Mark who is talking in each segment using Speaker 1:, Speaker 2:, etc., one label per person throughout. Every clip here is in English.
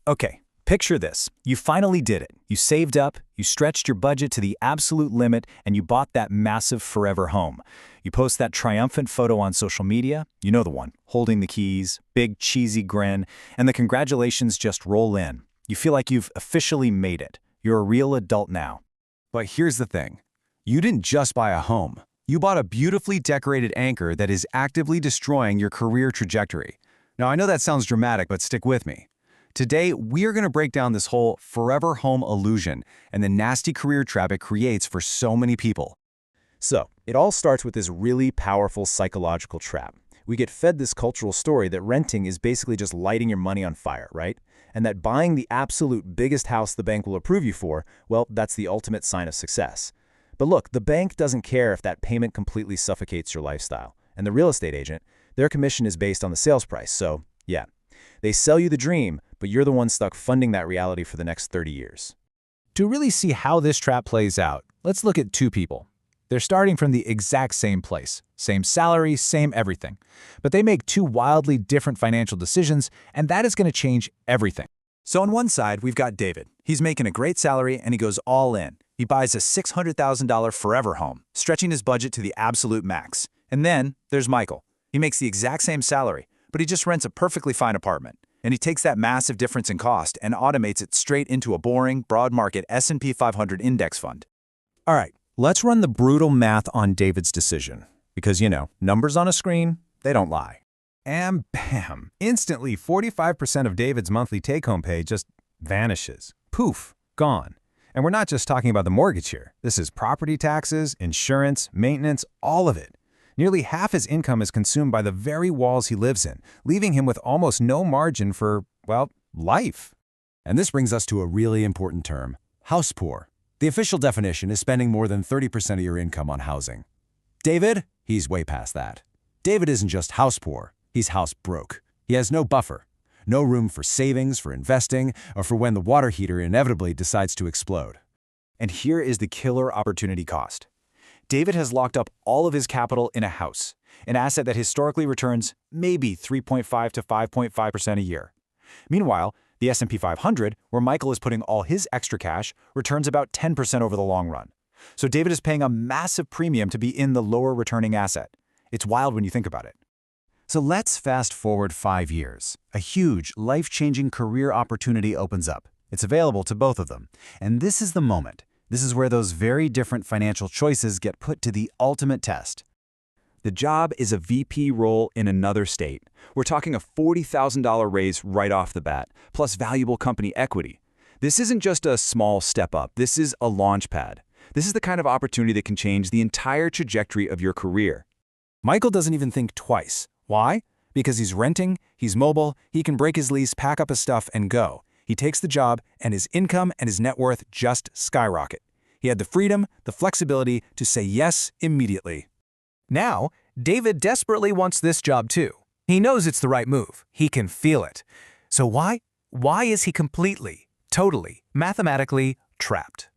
Speaker 1: Okay, picture this. You finally did it. You saved up, you stretched your budget to the absolute limit, and you bought that massive forever home. You post that triumphant photo on social media, you know the one, holding the keys, big cheesy grin, and the congratulations just roll in. You feel like you've officially made it. You're a real adult now.
Speaker 2: But here's the thing. You didn't just buy a home. You bought a beautifully decorated anchor that is actively destroying your career trajectory. Now, I know that sounds dramatic, but stick with me. Today, we are going to break down this whole forever home illusion and the nasty career trap it creates for so many people.
Speaker 1: So, it all starts with this really powerful psychological trap. We get fed this cultural story that renting is basically just lighting your money on fire, right? And that buying the absolute biggest house the bank will approve you for, well, that's the ultimate sign of success. But look, the bank doesn't care if that payment completely suffocates your lifestyle. And the real estate agent, their commission is based on the sales price, so yeah. They sell you the dream, but you're the one stuck funding that reality for the next 30 years.
Speaker 3: To really see how this trap plays out, let's look at two people. They're starting from the exact same place, same salary, same everything. But they make two wildly different financial decisions, and that is going to change everything.
Speaker 1: So on one side, we've got David. He's making a great salary and he goes all in. He buys a $600,000 forever home, stretching his budget to the absolute max. And then there's Michael. He makes the exact same salary, but he just rents a perfectly fine apartment. And he takes that massive difference in cost and automates it straight into a boring, broad market S&P 500 index fund. All right, let's run the brutal math on David's decision. Because, numbers on a screen, they don't lie.
Speaker 3: And bam! Instantly, 45% of David's monthly take-home pay just vanishes. Poof, gone. And we're not just talking about the mortgage here. This is property taxes, insurance, maintenance, all of it. Nearly half his income is consumed by the very walls he lives in, leaving him with almost no margin for, well, life.
Speaker 2: And this brings us to a really important term, house poor. The official definition is spending more than 30% of your income on housing. David, he's way past that. David isn't just house poor, he's house broke. He has no buffer, no room for savings, for investing, or for when the water heater inevitably decides to explode.
Speaker 1: And here is the killer opportunity cost. David has locked up all of his capital in a house, an asset that historically returns maybe 3.5 to 5.5% a year. Meanwhile, the S&P 500, where Michael is putting all his extra cash, returns about 10% over the long run. So David is paying a massive premium to be in the lower returning asset. It's wild when you think about it.
Speaker 2: So let's fast forward 5 years. A huge, life-changing career opportunity opens up. It's available to both of them. And this is the moment. This is where those very different financial choices get put to the ultimate test.
Speaker 1: The job is a VP role in another state. We're talking a $40,000 raise right off the bat, plus valuable company equity. This isn't just a small step up. This is a launch pad. This is the kind of opportunity that can change the entire trajectory of your career.
Speaker 3: Michael doesn't even think twice. Why? Because he's renting, he's mobile, he can break his lease, pack up his stuff, and go. He takes the job, and his income and his net worth just skyrocket. He had the freedom, the flexibility to say yes immediately. Now, David desperately wants this job too. He knows it's the right move. He can feel it. So why is he completely, totally, mathematically trapped?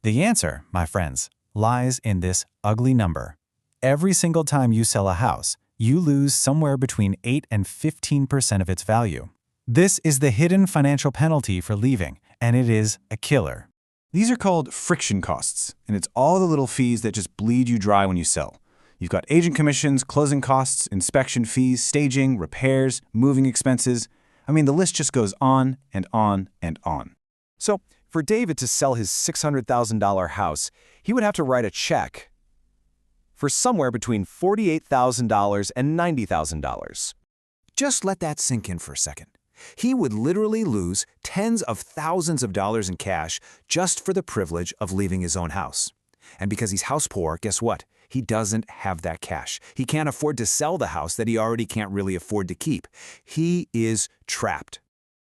Speaker 2: The answer, my friends, lies in this ugly number. Every single time you sell a house, you lose somewhere between 8 and 15% of its value. This is the hidden financial penalty for leaving, and it is a killer.
Speaker 1: These are called friction costs, and it's all the little fees that just bleed you dry when you sell. You've got agent commissions, closing costs, inspection fees, staging, repairs, moving expenses. I mean, the list just goes on and on and on. So, for David to sell his $600,000 house, he would have to write a check for somewhere between $48,000 and $90,000. Just let that sink in for a second. He would literally lose tens of thousands of dollars in cash just for the privilege of leaving his own house. And because he's house poor, guess what? He doesn't have that cash. He can't afford to sell the house that he already can't really afford to keep. He is trapped.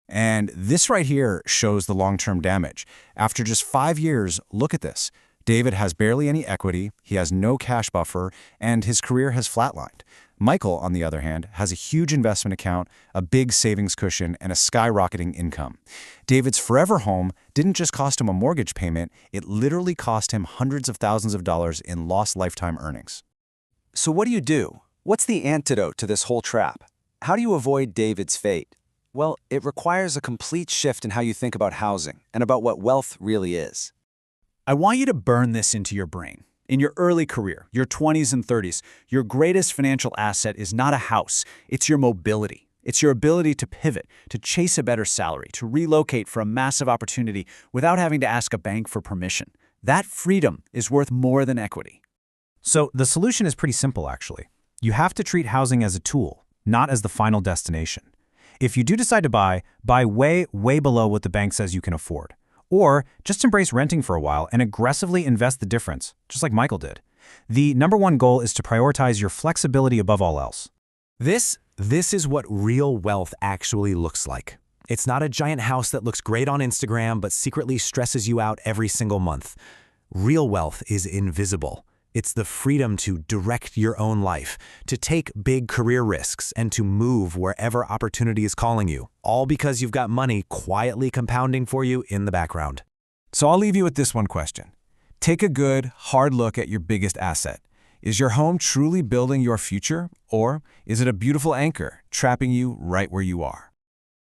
Speaker 1: And this right here shows the long-term damage. After just 5 years, look at this. David has barely any equity, he has no cash buffer, and his career has flatlined. Michael, on the other hand, has a huge investment account, a big savings cushion, and a skyrocketing income. David's forever home didn't just cost him a mortgage payment, it literally cost him hundreds of thousands of dollars in lost lifetime earnings. So what do you do? What's the antidote to this whole trap? How do you avoid David's fate?
Speaker 3: Well, it requires a complete shift in how you think about housing and about what wealth really is.
Speaker 4: I want you to burn this into your brain. In your early career, your 20s and 30s, your greatest financial asset is not a house, it's your mobility. It's your ability to pivot, to chase a better salary, to relocate for a massive opportunity without having to ask a bank for permission. That freedom is worth more than equity.
Speaker 1: So the solution is pretty simple, actually. You have to treat housing as a tool, not as the final destination. If you do decide to buy way, way below what the bank says you can afford. Or just embrace renting for a while and aggressively invest the difference, just like Michael did. The number one goal is to prioritize your flexibility above all else.
Speaker 2: This is what real wealth actually looks like. It's not a giant house that looks great on Instagram but secretly stresses you out every single month. Real wealth is invisible. It's the freedom to direct your own life, to take big career risks, and to move wherever opportunity is calling you, all because you've got money quietly compounding for you in the background.
Speaker 1: So I'll leave you with this one question. Take a good, hard look at your biggest asset. Is your home truly building your future, or is it a beautiful anchor trapping you right where you are?